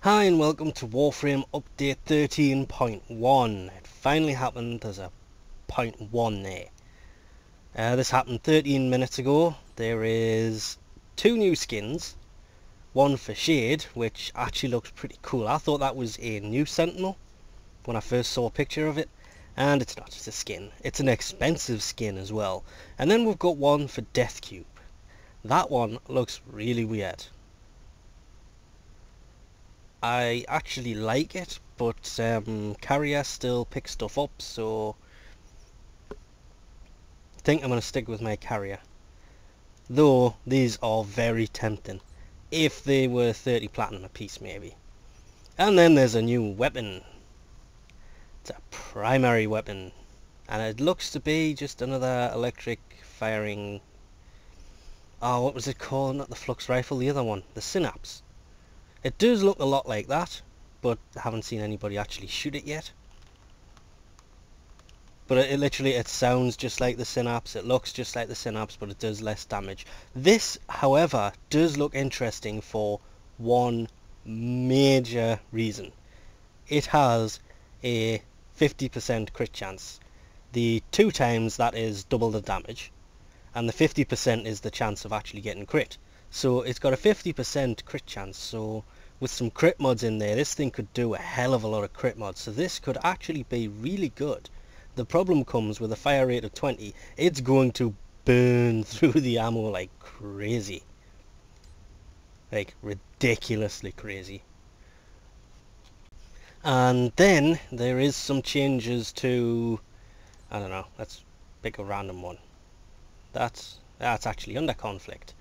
Hi and welcome to Warframe update 13.1. It finally happened. There's a point 1 there. This happened 13 minutes ago. There is two new skins. One for Shade, which actually looks pretty cool. I thought that was a new Sentinel when I first saw a picture of it. And it's not just a skin. It's an expensive skin as well. And then we've got one for Dethcube. That one looks really weird. I actually like it, but Carrier still picks stuff up, so I think I'm going to stick with my Carrier. Though these are very tempting. If they were 30 platinum a piece maybe. And then there's a new weapon. It's a primary weapon. And it looks to be just another electric firing... Oh, what was it called? Not the Flux Rifle, the other one. The Synapse. It does look a lot like that, but I haven't seen anybody actually shoot it yet. But it literally, it sounds just like the Synapse, it looks just like the Synapse, but it does less damage. This, however, does look interesting for one major reason. It has a 50% crit chance. The 2 times that is double the damage, and the 50% is the chance of actually getting crit. So it's got a 50% crit chance, so with some crit mods in there, this thing could do a hell of a lot of crit mods. So this could actually be really good. The problem comes with a fire rate of 20, it's going to burn through the ammo like crazy. Like ridiculously crazy. And then there is some changes to, I don't know, let's pick a random one. That's actually under conflict.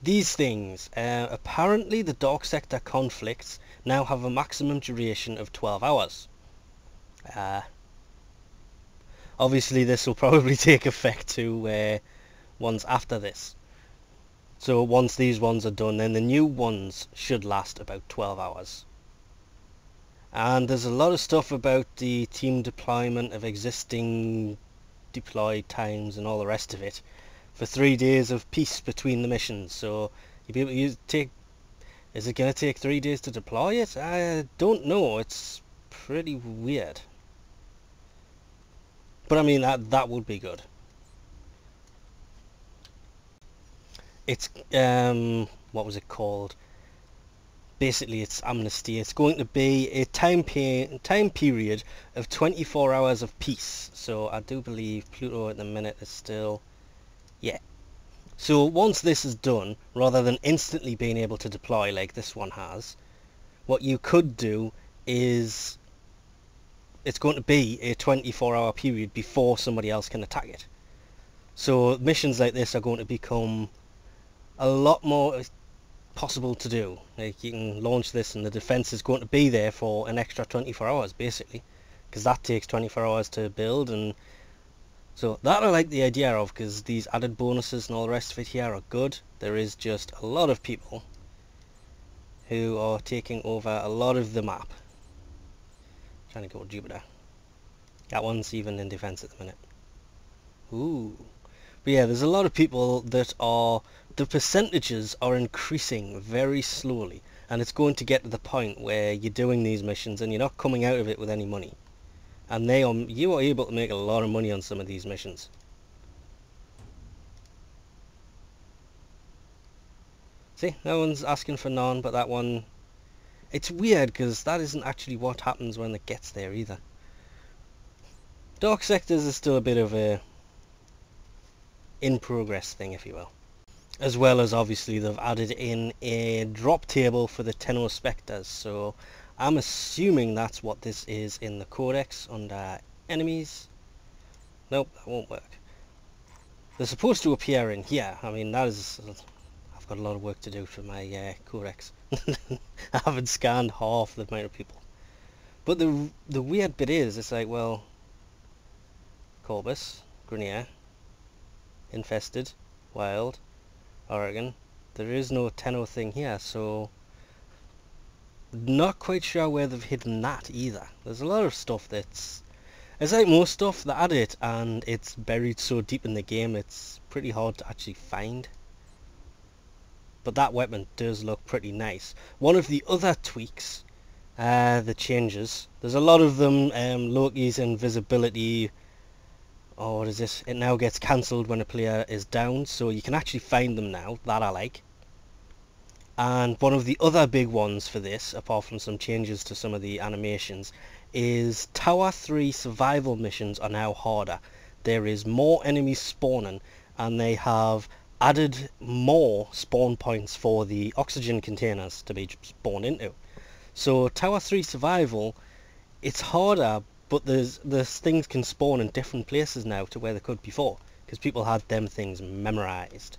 These things, apparently the Dark Sector conflicts now have a maximum duration of 12 hours. Obviously this will probably take effect to ones after this. So once these ones are done, then the new ones should last about 12 hours. And there's a lot of stuff about the team deployment of existing deployed times and all the rest of it. For 3 days of peace between the missions, so you'll be able to is it going to take 3 days to deploy it? I don't know, it's pretty weird. But I mean, that would be good. It's, what was it called? Basically it's amnesty. It's going to be a time period of 24 hours of peace. So I do believe Pluto at the minute is still... Yeah. So once this is done, rather than instantly being able to deploy like this one has, what you could do is it's going to be a 24-hour period before somebody else can attack it. So missions like this are going to become a lot more possible to do. Like you can launch this and the defense is going to be there for an extra 24 hours basically, because that takes 24 hours to build. And so that I like the idea of, because these added bonuses and all the rest of it here are good. There is just a lot of people who are taking over a lot of the map. Trying to go to Jupiter. That one's even in defense at the minute. Ooh. But yeah, there's a lot of people that are... The percentages are increasing very slowly. And it's going to get to the point where you're doing these missions and you're not coming out of it with any money. And you are able to make a lot of money on some of these missions. See, that one's asking for none, but that one... It's weird, because that isn't actually what happens when it gets there either. Dark Sectors is still a bit of a... in-progress thing, if you will. As well as, obviously, they've added in a drop table for the Tenno Specters, so... I'm assuming that's what this is in the codex under enemies. Nope, that won't work. They're supposed to appear in here. I mean, that is... I've got a lot of work to do for my codex. I haven't scanned half the amount of people. But the weird bit is, it's like, well... Corpus, Grenier, Infested, Wild, Oregon. There is no Tenno thing here, so... Not quite sure where they've hidden that either. There's a lot of stuff that's... It's like most stuff, they add it and it's buried so deep in the game it's pretty hard to actually find. But that weapon does look pretty nice. One of the other tweaks the changes. There's a lot of them. Loki's invisibility, or what is this? It now gets cancelled when a player is down, so you can actually find them now. That I like. And one of the other big ones for this, apart from some changes to some of the animations, is Tower 3 survival missions are now harder. There is more enemies spawning, and they have added more spawn points for the oxygen containers to be spawned into. So Tower 3 survival, it's harder, but there's things can spawn in different places now to where they could before, because people had them things memorized.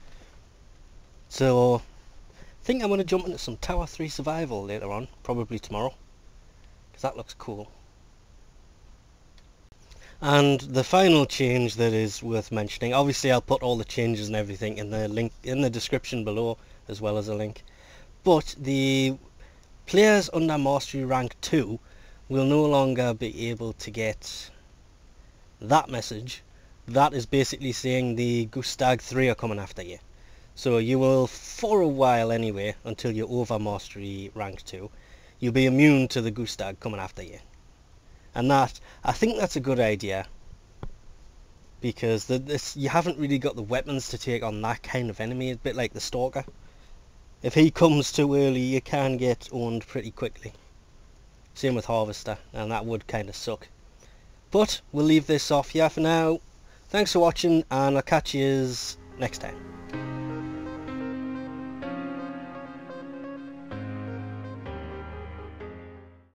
So I think I'm going to jump into some Tower 3 survival later on, probably tomorrow, because that looks cool. And the final change that is worth mentioning, obviously I'll put all the changes and everything in the link in the description below, as well as a link, but the players under Mastery Rank 2 will no longer be able to get that message. That is basically saying the Grustrag 3 are coming after you. So you will, for a while anyway, until you're over Mastery Rank 2, you'll be immune to the Grustrag coming after you. And that, I think that's a good idea, because you haven't really got the weapons to take on that kind of enemy, a bit like the Stalker. If he comes too early, you can get owned pretty quickly. Same with Harvester, and that would kind of suck. But we'll leave this off here for now. Thanks for watching, and I'll catch you next time.